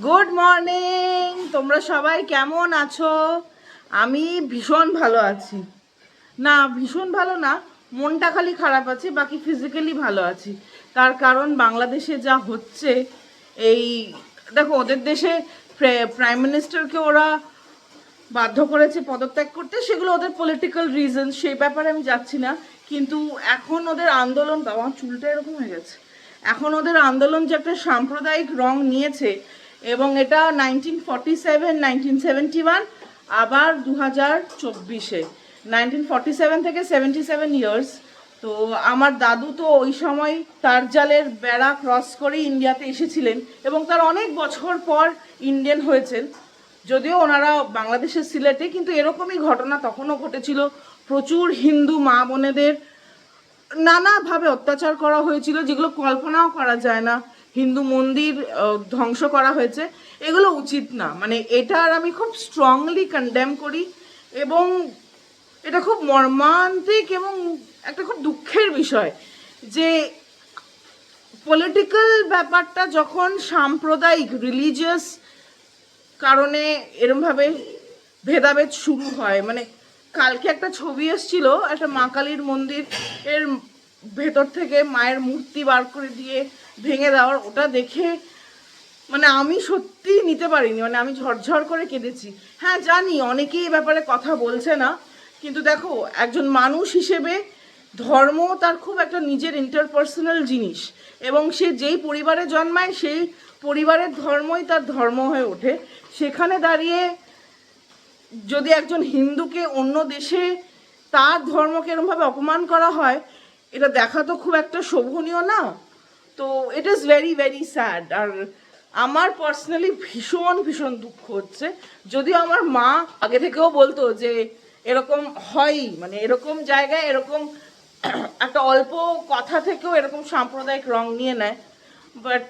Good morning, তোমরা সবাই কেমন আছো? আমি ভীষণ ভালো আছি। না, ভীষণ ভালো না, মনটা খালি খারাপ আছে, বাকি ফিজিক্যালি ভালো আছি। তার কারণ বাংলাদেশে যা হচ্ছে, এই দেখো, ওদের দেশে প্রাইম মিনিস্টারকে ওরা বাধ্য করেছে পদত্যাগ করতে, সেগুলো ওদের পলিটিক্যাল রিজন, সেই ব্যাপারে আমি যাচ্ছি না। কিন্তু এখন ওদের আন্দোলন, বাবা চুলটা এরকম হয়ে গেছে, এখন ওদের আন্দোলন যে একটা সাম্প্রদায়িক রং নিয়েছে, এবং এটা 1947, 1971, আবার 2024-এ, 1947 থেকে 77 ইয়ার্স। তো আমার দাদু তো ওই সময় তারজালের বেড়া ক্রস করে ইন্ডিয়াতে এসেছিলেন, এবং তার অনেক বছর পর ইন্ডিয়ান হয়েছেন। যদিও ওনারা বাংলাদেশের সিলেটে, কিন্তু এরকমই ঘটনা তখনও ঘটেছিল। প্রচুর হিন্দু মা বোনেদের নানাভাবে অত্যাচার করা হয়েছিল, যেগুলো কল্পনাও করা যায় না। হিন্দু মন্দির ধ্বংস করা হয়েছে। এগুলো উচিত না, মানে এটার আমি খুব স্ট্রংলি কন্ডেম করি, এবং এটা খুব মর্মান্তিক এবং একটা খুব দুঃখের বিষয় যে পলিটিক্যাল ব্যাপারটা যখন সাম্প্রদায়িক রিলিজিয়াস কারণে এরমভাবে ভেদাভেদ শুরু হয়। মানে কালকে একটা ছবি এসেছিল, একটা মা কালীর মন্দির এর ভেতর থেকে মায়ের মূর্তি বার করে দিয়ে ভেঙে দেওয়ার, ওটা দেখে মানে আমি সত্যি নিতে পারিনি, মানে আমি ঝরঝর করে কেঁদেছি। হ্যাঁ জানি অনেকেই এই ব্যাপারে কথা বলছে না, কিন্তু দেখো, একজন মানুষ হিসেবে ধর্ম তার খুব একটা নিজের ইন্টারপার্সোনাল জিনিস, এবং সে যেই পরিবারে জন্মায় সেই পরিবারের ধর্মই তার ধর্ম হয়ে ওঠে। সেখানে দাঁড়িয়ে যদি একজন হিন্দুকে অন্য দেশে তার ধর্মকে এরমভাবে অপমান করা হয়, এটা দেখা তো খুব একটা শোভনীয় না। তো it is very very sad. আর আমার পার্সোনালি ভীষণ ভীষণ দুঃখ হচ্ছে। যদিও আমার মা আগে থেকেও বলতো যে এরকম হয়ই, মানে এরকম জায়গায় এরকম একটা অল্প কথা থেকেও এরকম সাম্প্রদায়িক রং নিয়ে নেয়, বাট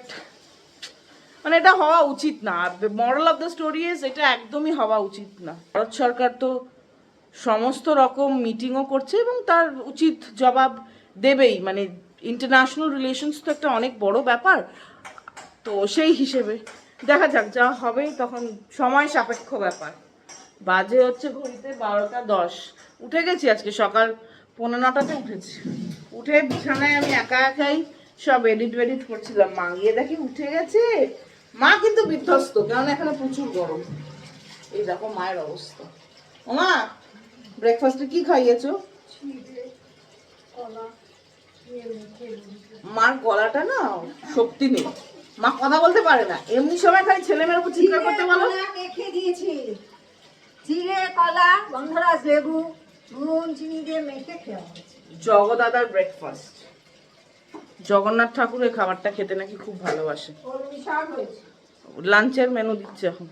মানে এটা হওয়া উচিত না। মরাল অফ দ্য স্টোরি ইজ, এটা একদমই হওয়া উচিত না। ভারত সরকার তো সমস্ত রকম মিটিংও করছে, এবং তার উচিত জবাব দেবেই। মানে ইন্টারন্যাশনাল রিলেশনস তো একটা অনেক বড় ব্যাপার। তো সেই হিসেবে দেখা যাক, যা হবে তখন সময় সাপেক্ষ ব্যাপার। বাজে হচ্ছে ঘড়িতে 12টা 10। উঠে গেছি আজকে সকাল 9:15-তে উঠেছি। উঠে বিছানায় আমি একা একাই সব এডিট ওয়েডিট করছিলাম। মা গিয়ে দেখি উঠে গেছে। মা কিন্তু বিধ্বস্ত, কারণ এখানে প্রচুর গরম। এই দেখো মায়ের অবস্থা। ও মা, ব্রেকফাস্টে কি খাইয়েছো? মার গলাটা না শক্তি নেই, মা কথা বলতে পারে না। এমনি সময় খালি ছেলে মেয়ের উপর চিৎকার করতে বলো। মেখে দিয়েছি, জিরে, কলা, গন্ধরাজ লেবু, নুন, চিনি দিয়ে মেখে খেয়ে হয়েছে। জগদাদার ব্রেকফাস্ট। জগন্নাথ ঠাকুর এই খাবারটা খেতে নাকি খুব ভালোবাসে। লাঞ্চের মেনু দিচ্ছে এখন।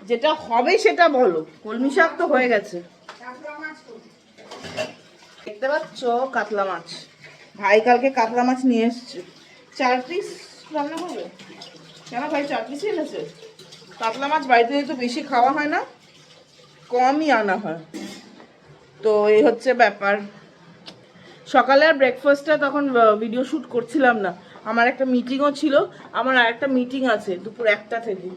যেটা হবে সেটা বলো। কলমি শাক তো হয়ে গেছে, দেখতে পাচ্ছ, কাতলা মাছ। ভাই কালকে কাতলা মাছ নিয়ে এসছে, 4 পিস রান্না করবে। কেন ভাই 4 পিসই এনেছে? কাতলা মাছ বাড়িতে যেহেতু বেশি খাওয়া হয় না, কমই আনা হয়। তো এই হচ্ছে ব্যাপার। সকালে আর ব্রেকফাস্টটা তখন ভিডিও শ্যুট করছিলাম না, আমার একটা মিটিংও ছিল। আমার আর একটা মিটিং আছে দুপুর 1টা থেকে,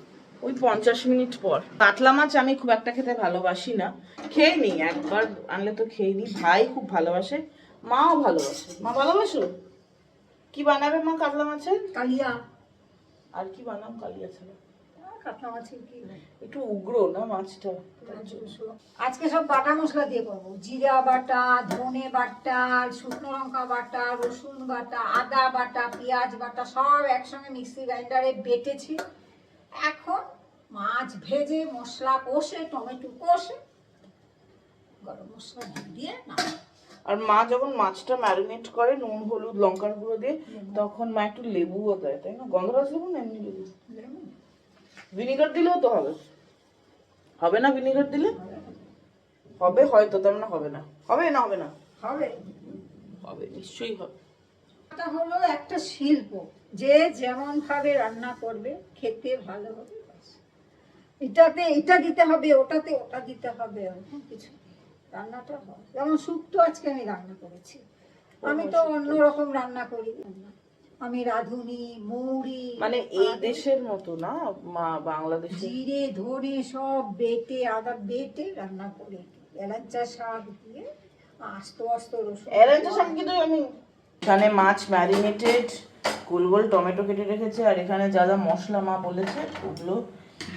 ওই 50 মিনিট পর। কাতলা মাছ আমি খুব একটা খেতে ভালোবাসি না, খেয়ে নিই, একবার আনলে তো খেয়ে নিই। ভাই খুব ভালোবাসে, মাও ভালোবাসে। মা ভালোবাসো? কি বানাবে মা কাতলা মাছের? কালিয়া। আর কি বানাও কালিয়া ছাড়া? কাতলা মাছের কি একটু উগ্র না মাছটা। আজকে সব বাটা মশলা দিয়ে করবো। জিরা বাটা, ধনে বাটা, শুকনো লঙ্কা বাটা, রসুন বাটা, আদা বাটা, পেঁয়াজ বাটা, সব একসঙ্গে মিক্সি গ্রাইন্ডারে বেটেছি। এখন মাছ ভেজে মশলা কষে, টমেটো কষে, গরম মশলা দিয়ে না। আর মা যখন মাছটা ম্যারিনেট করে নুন হলুদ লঙ্কার গুঁড়ো দিয়ে, তখন মা একটু লেবুও দেয়, তাই না? গন্ধরাজ লেবু না এমনি লেবু? ভিনিগার দিলেও তো হবে। হবে না ভিনিগার দিলে? হবে হয়তো, তার মানে হবে না। হবে না হবে না হবে, হবে, নিশ্চয়ই হবে। এটা হলো একটা শিল্প, যে যেমন ভাবে রান্না করবে খেতে ভালো হবে। এটাতে এটা দিতে হবে, ওটাতে ওটা দিতে হবে, এরকম কিছু রান্নাটা হয়। যেমন শুক্তো আজকে আমি রান্না করেছি, আমি তো অন্যরকম রান্না করি। আমি রাঁধুনি, মৌরি, মানে এই দেশের মতো না, বাংলাদেশে জিরে ধনে সব বেটে, আদা বেটে রান্না করে, এলাচা শাক দিয়ে আস্ত আস্ত রসুন। এলাচা শাক কিন্তু আমি এখানে মাছ ম্যারিনেটেড, গোল গোল টমেটো কেটে রেখেছে, আর এখানে যা যা মশলা মা বলেছে ওগুলো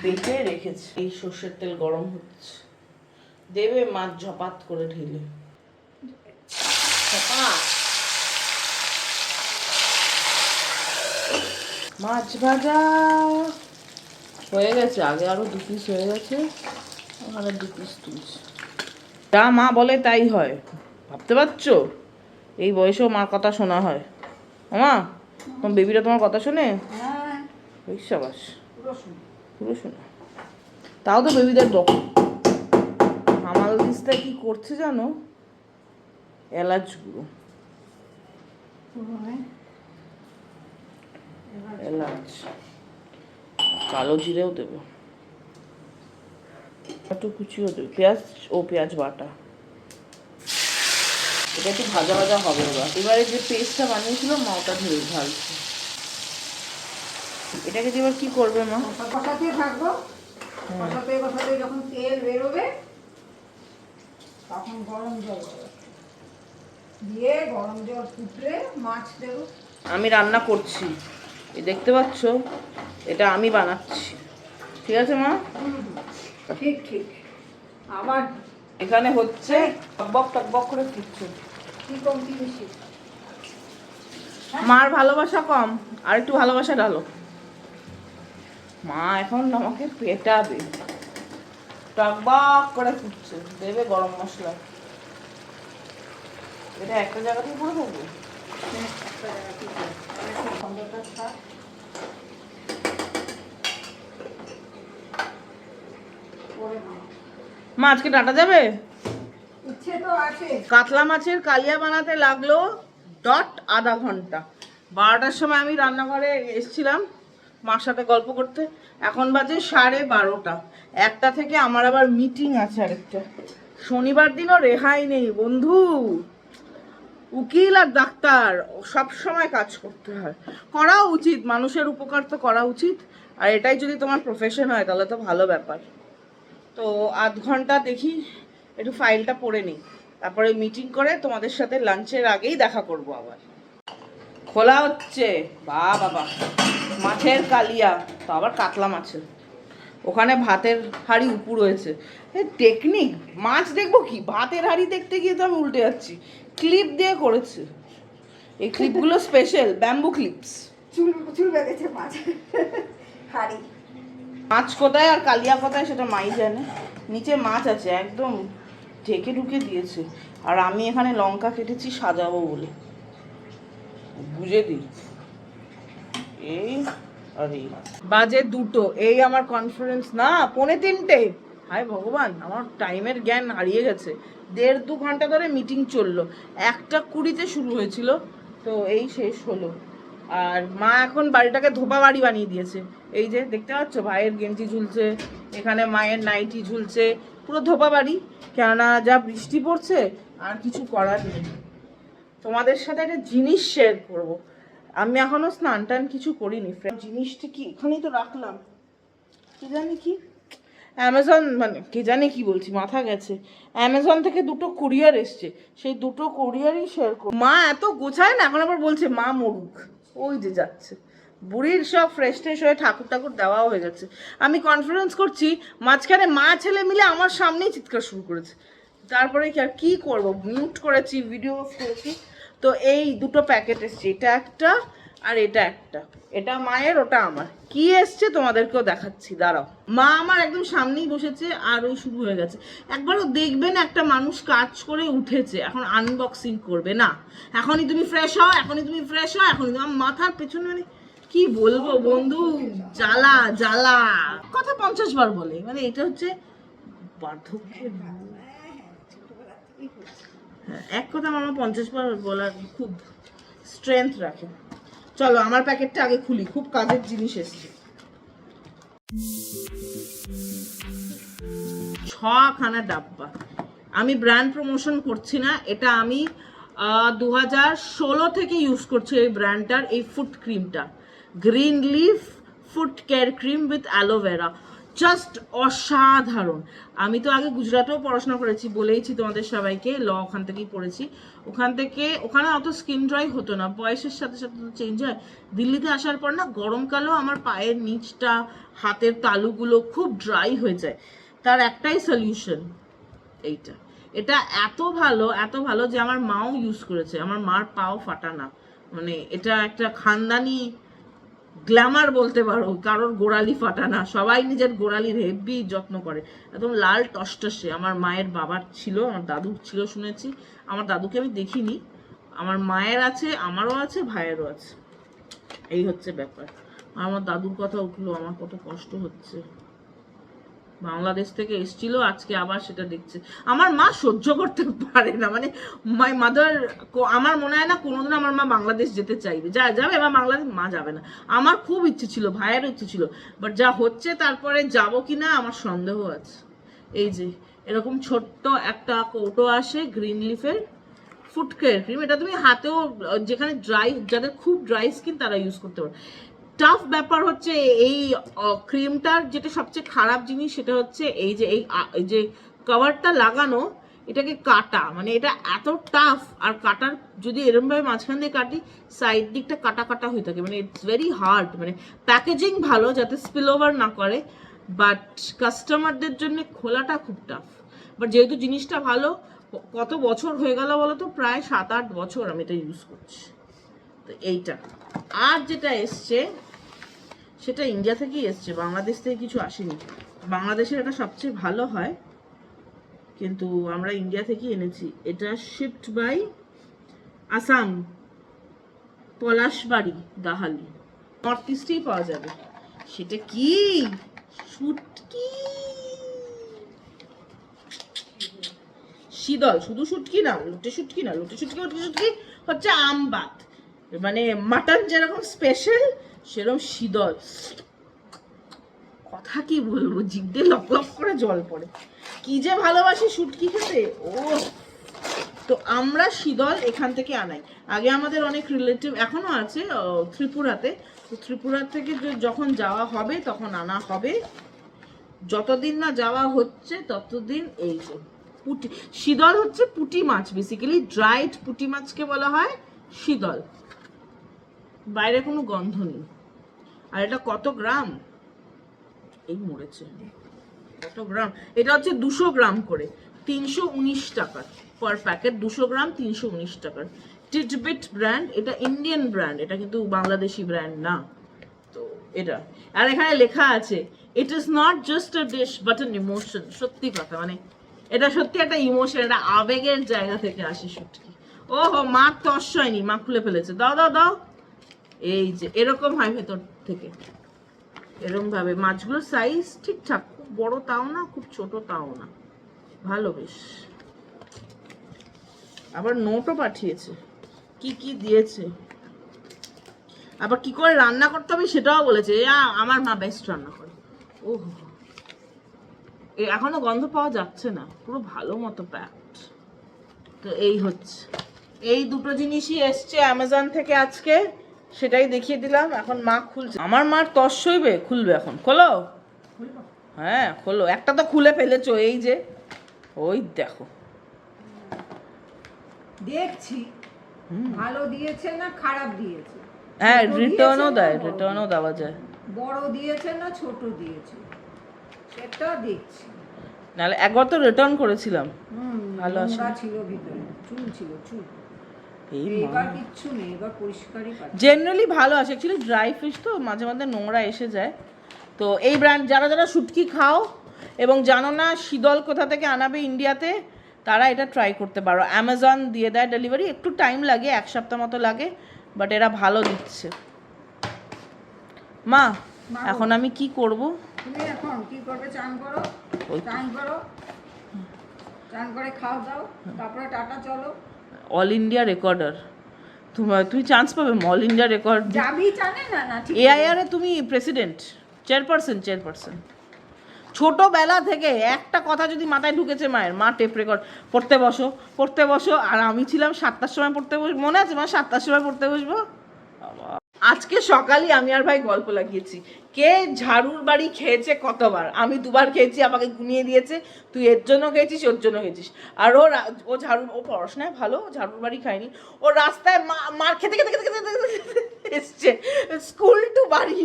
বেটে রেখেছে। এই সর্ষের তেল গরম হচ্ছে, দেবে মাছ ঝপাত করে ঢেলে। ঝপাত। মাছ ভাজা হয়ে গেছে, আগে আরো 2 পিস হয়ে গেছে, ওখানে 2 পিস তুলছে। যা মা বলে তাই হয়, ভাবতে পারছো? এই বয়সেও মার কথা শোনা হয়। মা, তোমার বেবিটা তোমার কথা শোনে? হ্যাঁ, বিশ্বাস পুরো শুনি। পুরো শোনা। তাও তো বেবিদের রকম। হামাল দিস্তা কি করছে জানো? এলাচ গুঁড়ো, এলাচ, কালো জিরেও দেবে, একটু কুচিও দেবে, পেঁয়াজ ও পেঁয়াজ বাটা। এটা একটু ভাজা ভাজা হবে। এবারে যে পেস্টটা বানিয়েছিল মা ওটা ঢেলে ঢালছে। এটাকে যে এবার কি করবে মা? কষাতে থাকবো, কষাতে কষাতে যখন তেল বেরোবে তখন গরম জল দেবো, দিয়ে গরম জল ফুটলে মাছ দেবো। আমি রান্না করছি, এই দেখতে পাচ্ছ, এটা আমি বানাচ্ছি, ঠিক আছে মা? ঠিক ঠিক। আবার এখানে হচ্ছে টকবক করে ফুটছে। কি কমতি বেশি? মার ভালোবাসা কম, আর একটু ভালোবাসা ঢালো। মা এখন আমাকে পেটাবে। টকবক করে ফুটছে, দেবে গরম মশলা। এটা একটা জায়গাতেই পুরো থাকবে। মা আজকে ডাটা যাবে? ইচ্ছে তো আছে। কাতলা মাছের কালিয়া বানাতে লাগলো আধা ঘন্টা। 12টার সময় আমি রান্নাঘরে এসেছিলাম মার সাথে গল্প করতে, এখন বাজে 12:30। 1টা থেকে আমার আবার মিটিং আছে আরেকটা। শনিবার দিনও রেহাই নেই বন্ধু। উকিল আর ডাক্তার সব সময় কাজ করতে হয়, করা উচিত, মানুষের উপকার তো করা উচিত। আর এটাই যদি তোমার প্রফেশন হয় তাহলে তো ভালো ব্যাপার। তো আধ ঘন্টা দেখি একটু ফাইলটা পড়ে নিই, তারপরে মিটিং করে তোমাদের সাথে লাঞ্চের আগেই দেখা করব। আবার খোলা হচ্ছে, বাবা মাছের কালিয়া, তো আবার কাতলা মাছের। ওখানে ভাতের হাঁড়ি উপর রয়েছে, টেকনিক। মাছ দেখবো কি, ভাতের হাঁড়ি দেখতে গিয়ে তো আমি উল্টে যাচ্ছি। ক্লিপ দিয়ে করেছে, এই ক্লিপগুলো স্পেশাল ব্যাম্বু ক্লিপস। চুল বেঁধেছে মাছ হাড়ি। মাছ কোথায় আর কালিয়া কোথায় সেটা মাই জানে। নিচে মাছ আছে, একদম ঢেকে ঢুকে দিয়েছে। আর আমি এখানে লঙ্কা কেটেছি সাজাবো বলে, বুঝে দিই। এই আরে বাজে 2টো, এই আমার কনফারেন্স না 2:45। হায় ভগবান, আমার টাইমের জ্ঞান হারিয়ে গেছে। 1.5-2 ঘন্টা ধরে মিটিং চললো, 1:20-তে শুরু হয়েছিল, তো এই শেষ হলো। আর মা এখন বাড়িটাকে ধোপা বাড়ি বানিয়ে দিয়েছে। এই যে দেখতে পাচ্ছ, ভাইয়ের গেঞ্জি ঝুলছে, এখানে মায়ের নাইটি ঝুলছে, পুরো ধোপা বাড়ি। কেননা যা বৃষ্টি পড়ছে, আর কিছু করার নেই। তোমাদের সাথে একটা জিনিস শেয়ার করব। আমি এখনো স্নান টান কিছু করিনি। জিনিসটা কি এখানেই তো রাখলাম, কি জানি কি, অ্যামাজন, মানে কে জানে কি বলছি, মাথা গেছে। অ্যামাজন থেকে 2টো কুরিয়ার এসছে, সেই 2টো কুরিয়ারই শেয়ার করব। মা এত গোছায় না, এখন আবার বলছে মা মরুক। ওই যে যাচ্ছে, বুড়ির সব ফ্রেশ ট্রেশ হয়ে ঠাকুর ঠাকুর দেওয়াও হয়ে গেছে। আমি কনফারেন্স করছি, মাঝখানে মা ছেলে মিলে আমার সামনেই চিৎকার শুরু করেছে। তারপরে কি আর কি করবো, মিউট করেছি, ভিডিও অফ করেছি। তো এই 2টো প্যাকেট এসছে, এটা একটা আর এটা একটা, এটা মায়ের, ওটা আমার। কি এসছে তোমাদেরকেও দেখাচ্ছি, দাঁড়াও। মা আমার একদম সামনেই বসেছে, আর ওই শুরু হয়ে গেছে। একবারও দেখবে না একটা মানুষ কাজ করে উঠেছে এখন আনবক্সিং করবে না, এখনই তুমি ফ্রেশ হও, এখনই তুমি ফ্রেশ হও, এখনই। আমার মাথার পেছনে মানে কি বলবো বন্ধু, জ্বালা জ্বালা কথা 50 বার বলে, মানে এটা হচ্ছে বার্ধক্যের। হ্যাঁ, এক কথা মামা 50 বার বলার খুব স্ট্রেংথ রাখে। চলো আমার প্যাকেটটা আগে খুলি, খুব কাজের জিনিস এসছে। 6খানা ডাব্বা। আমি ব্র্যান্ড প্রমোশন করছি না, এটা আমি 2016 থেকে ইউজ করছে এই ব্র্যান্ডটার এই ফুট ক্রিমটা, green leaf foot care cream with aloe vera. Just অসাধারণ। আমি তো আগে গুজরাটেও পড়াশোনা করেছি, বলেইছি তোমাদের সবাইকে, ওখান থেকেই পড়েছি। ওখানে অত স্কিন ড্রাই হতো না, বয়সের সাথে সাথে তো চেঞ্জ হয়। দিল্লিতে আসার পর না গরমকালেও আমার পায়ের নিচটা, হাতের তালুগুলো খুব ড্রাই হয়ে যায়। তার একটাই সলিউশন এইটা। এটা এত ভালো যে আমার মাও ইউজ করেছে, আমার মার পাও ফাটা না। মানে এটা একটা খানদানি গ্ল্যামার বলতে পারো, কারোর গোড়ালি ফাটা না, সবাই নিজের গোড়ালির হেভি যত্ন করে, একদম লাল টসটসে। আমার মায়ের বাবার ছিল, আমার দাদুর ছিল শুনেছি, আমার দাদুকে আমি দেখিনি। আমার মায়ের আছে, আমারও আছে, ভাইয়েরও আছে। এই হচ্ছে ব্যাপার। আমার দাদুর কথা উঠলো, আমার কত কষ্ট হচ্ছে। বাংলাদেশ থেকে এসেছিল, আজকে আবার সেটা দেখছে। আমার মা সহ্য করতে পারে না, মানে মাই মাদার, আমার মনে হয় না কোনোদিন আমার মা বাংলাদেশ যেতে চাইবে। যাবে বা বাংলাদেশ, মা যাবে না। আমার খুব ইচ্ছে ছিল, ভাইয়েরও ইচ্ছে ছিল, বাট যা হচ্ছে তারপরে যাব কি না আমার সন্দেহ আছে। এই যে এরকম ছোট্ট একটা কৌটো আসে গ্রিন লিফের ফুট কেয়ার ক্রিম, এটা তুমি হাতেও, যেখানে ড্রাই, যাদের খুব ড্রাই স্কিন তারা ইউজ করতে পারো। টাফ ব্যাপার হচ্ছে এই ক্রিমটার যেটা সবচেয়ে খারাপ জিনিস সেটা হচ্ছে এই যে কভারটা লাগানো, এটাকে কাটা, মানে এটা এত টাফ। আর কাটার যদি এরমভাবে মাঝখান দিয়ে কাটি, সাইড দিকটা কাটা কাটা হয়ে থাকে, মানে ইটস ভেরি হার্ড। মানে প্যাকেজিং ভালো যাতে স্পিল ওভার না করে, বাট কাস্টমারদের জন্য খোলাটা খুব টাফ। বাট যেহেতু জিনিসটা ভালো, কত বছর হয়ে গেল বলো তো, প্রায় 7-8 বছর আমি এটা ইউজ করছি। তো এইটা আর যেটা এসছে সেটা ইন্ডিয়া থেকেই এসছে, বাংলাদেশ থেকে কিছু আসেনি। বাংলাদেশের এটা সবচেয়ে ভালো হয়, কিন্তু আমরা ইন্ডিয়া থেকেই এনেছি। এটা শিপড বাই আসাম, পলাশবাড়ি, দাহালি, নর্থ ইস্টেই পাওয়া যাবে। সেটা কি? শুটকি, শীতল। শুধু শুটকি না, লুটে শুটকি না, লুটে শুটকি হচ্ছে আমবাত, মানে মাটন যেরকম স্পেশাল সেরকম শীতল। কথা কি বলবো, জিভ দিয়ে লক লক করে জল পড়ে। কি যে ভালোবাসি শুটকি খেতে। ও, তো আমরা শীতল এখান থেকে আনাই। আগে আমাদের অনেক রিলেটিভ এখনো আছে ত্রিপুরাতে, তো ত্রিপুরা থেকে যখন যাওয়া হবে তখন আনা হবে। যতদিন না যাওয়া হচ্ছে ততদিন এই যে পুটি, শীতল হচ্ছে পুঁটি মাছ, বেসিক্যালি ড্রাইড পুঁটি মাছকে বলা হয় শীতল। বাইরে কোনো গন্ধ নেই। আর এটা কত গ্রাম? এই মরেছে, কত গ্রাম? এটা হচ্ছে 200 গ্রাম করে, 319 টাকা পার প্যাকেট। 200 গ্রাম 319 টাকার। টিটবিট ব্র্যান্ড, এটা ইন্ডিয়ান ব্র্যান্ড, এটা কিন্তু বাংলাদেশি ব্র্যান্ড না। তো এটা, আর এখানে লেখা আছে it is not just a dish but an emotion. সত্যি কথা, মানে এটা সত্যি একটা ইমোশন, এটা আবেগের জায়গা থেকে আসে শুটকি। ওহো, মা তস হয়নি, মা খুলে ফেলেছে। দাও দাও দাও। এই যে এরকম হয় ভেতর থেকে, এরকম ভাবে। মাছগুলোর সাইজ ঠিকঠাক, খুব বড় তাও না, খুব ছোট তাও না, ভালো বেশ। আবার নোটও পাঠিয়েছে, কি কি দিয়েছে, আবার কি করে রান্না করতে হবে সেটাও বলেছে। আমার মা বেস্ট রান্না করে। ওহো, এখনো গন্ধ পাওয়া যাচ্ছে না, পুরো ভালো মতো প্যাকড। তো এই হচ্ছে, এই দুটো জিনিসই এসছে অ্যামাজন থেকে আজকে, সেটাই দেখিয়ে দিলাম। এখন মা খুলছে, আমার মার তস হইবে, খুলবে এখন। খোলো, হ্যাঁ খোলো। একটা তো খুলে ফেলেছো, এই যে, ওই দেখো। দেখছি ভালো দিয়েছে না খারাপ দিয়েছে। হ্যাঁ, রিটার্নও দেয়, রিটার্নও দেওয়া যায়। বড় দিয়েছে না ছোট দিয়েছে সেটা দেখছি। নাহলে একবার তো রিটার্ন করেছিলাম, ভালো আসে। ছিল ভিতরে, চুল ছিল, চুল। এই এবার কিচ্ছু নেই, এবার পরিষ্কারই পাচ্ছি। জেনারেলি ভালো আসে, অ্যাকচুয়ালি ড্রাই ফিশ তো মাঝে মাঝে নোংরা এসে যায়। তো এই ব্র্যান্ড, যারা যারা শুটকি খাও এবং জানো না শীতল কোথা থেকে আনাবে ইন্ডিয়াতে, তারা এটা ট্রাই করতে পারো। অ্যামাজন দিয়ে দেয় ডেলিভারি, একটু টাইম লাগে, 1 সপ্তাহ মতো লাগে, বাট এরা ভালো দিচ্ছে। মা, এখন আমি কি করব? তুমি এখন কি করবে? চান করো, চান করো, চান করে খাও দাও, তারপরে টাটা চলো। অল ইন্ডিয়া রেকর্ডার, তুমি চান্স পাবে অল ইন্ডিয়া রেকর্ড। যাবি জানে না, না ঠিক এআইআর এ তুমি প্রেসিডেন্ট, চেয়ারপারসন। ছোটবেলা থেকে একটা কথা যদি মাথায় ঢুকেছে মায়ের, মা টেপ রেকর্ড, পড়তে বসো। আর আমি ছিলাম 7টার সময় পড়তে বসবো, মনে আছে মা 7টার সময় পড়তে বসবো। আজকে সকালে আমি আর ভাই গল্প লাগিয়েছি, কে ঝাড়ুর বাড়ি খেয়েছে কতবার। আমি 2বার খেয়েছি, আমাকে গুনিয়ে দিয়েছে, তুই এর জন্য খেয়েছিস, ওর জন্য খেয়েছিস। আর ও পড়াশোনায় ভালো, ঝাড়ুর বাড়ি খায়নি। ও রাস্তায় মার খেতে খেতে খেতে খেতে এসছে স্কুল টু বাড়ি,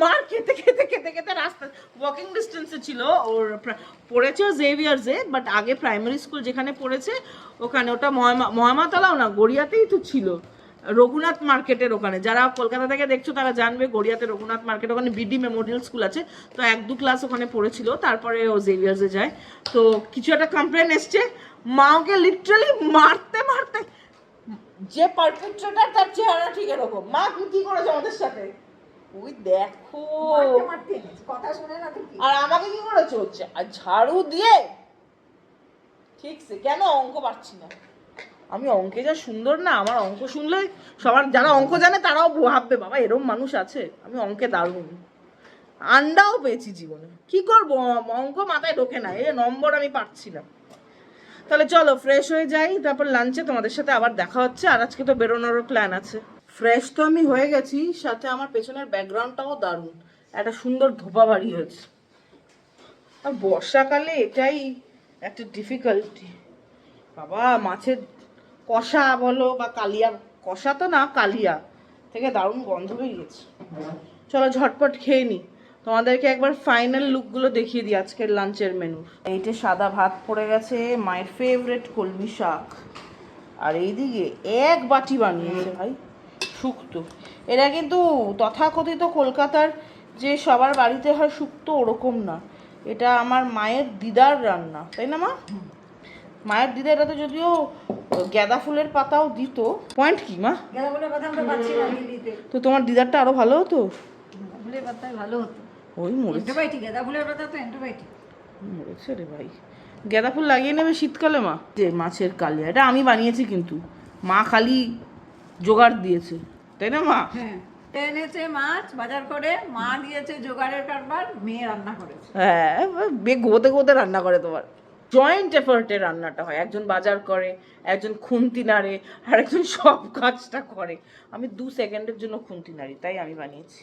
মার খেতে খেতে খেতে খেতে রাস্তা ওয়াকিং ডিস্টেন্সে ছিল। ওর পড়েছে জেভিয়ার্সে, বাট আগে প্রাইমারি স্কুল যেখানে পড়েছে ওখানে, ওটা মহামাতলাও না, গড়িয়াতেই তো ছিল, রঘুনাথ মার্কেটের ওখানে। যারা কলকাতা থেকে দেখছো তারা জানবে, গড়িয়াতে রঘুনাথ মার্কেট, ওখানে বিডি মেমোরিয়াল স্কুল আছে। তো 1-2 ক্লাস ওখানে পড়েছিল, তারপরে ও জেভিয়ার্সে যায়। তো কিছু একটা কমপ্লেন এসছে, মা ওকে লিটারালি মারতে মারতে, যে পারপেট্রেটার তার চেহারা ঠিক এরকম। মা কি করেছে আমাদের সাথে, ওই দেখো, কথা শুনে না তুই। আর আমাকে কি করেছে হচ্ছে আর ঝাড়ু দিয়ে ঠিকছে। কেন অঙ্ক পারছি না আমি, অঙ্কে যা সুন্দর না, আমার অঙ্ক শুনলে সবার যারা অঙ্ক জানে তারাও ভাববে বাবা এরম মানুষ আছে। আমি অঙ্কে দারুণ, আন্ডাও পেয়েছি জীবনে, কি করবো, অঙ্ক মাথায় ঢোকে না, এই নম্বর আমি পাচ্ছি না। তাহলে চলো ফ্রেশ হয়ে যাই, তারপর লাঞ্চে তোমাদের সাথে আবার দেখা হচ্ছে। আর আজকে তো বেরোনোরও প্ল্যান আছে। ফ্রেশ তো আমি হয়ে গেছি, সাথে আমার পেছনের ব্যাকগ্রাউন্ডটাও দারুণ, একটা সুন্দর ধোপা বাড়ি হয়েছে। আর বর্ষাকালে এটাই একটা ডিফিকাল্টি বাবা, মাছের কষা বলো বা কালিয়া, কষা তো না কালিয়া থেকে দারুণ গন্ধ বেরিয়েছে। চলো ঝটপট খেয়ে নি, তোমাদেরকে একবার ফাইনাল লুকগুলো দেখিয়ে দিই আজকের লাঞ্চের মেনু। এইটা সাদা ভাত পড়ে গেছে, মায়ের ফেভারিট কলমি শাক, আর এইদিকে 1 বাটি বানিয়েছে ভাই শুক্তো। এরা কিন্তু তথাকথিত কলকাতার যে সবার বাড়িতে হয় শুক্তো ওরকম না, এটা আমার মায়ের দিদার রান্না, তাই না মা? মায়ের দিদা এটাতে যদিও গাঁদা ফুলের পাতাও দিত। পয়েন্ট কি মা? গাঁদা ফুলের পাতা আমরা পাচ্ছি না দিল্লিতে, তো তোমার দিদারটা আরো ভালো হতো। গাঁদা ফুলের পাতায় ভালো হতো। ওই মরেছে, অ্যান্টিবায়োটিক, গাঁদা ফুলের পাতা তো অ্যান্টিবায়োটিক। মরেছে রে ভাই। গাঁদা ফুল লাগিয়ে নেবে শীতকালে মা। যে মাছের কালিয়া, এটা আমি বানিয়েছি কিন্তু, মা খালি জোগাড় দিয়েছে, তাই না মা? হ্যাঁ, এনেছে মাছ বাজার করে, মা দিয়েছে জোগাড়ের কারবার, মেয়ে রান্না করেছে। হ্যাঁ, গোতে গোতে রান্না করে তোমার। জয়েন্ট এফার্টে রান্নাটা হয়, একজন বাজার করে, একজন খুন্তি নাড়ে, আর একজন সব কাজটা করে। আমি 2 সেকেন্ডের জন্য খুন্তি নাড়ি, তাই আমি বানিয়েছি।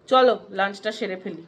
চলো লাঞ্চটা সেরে ফেলি।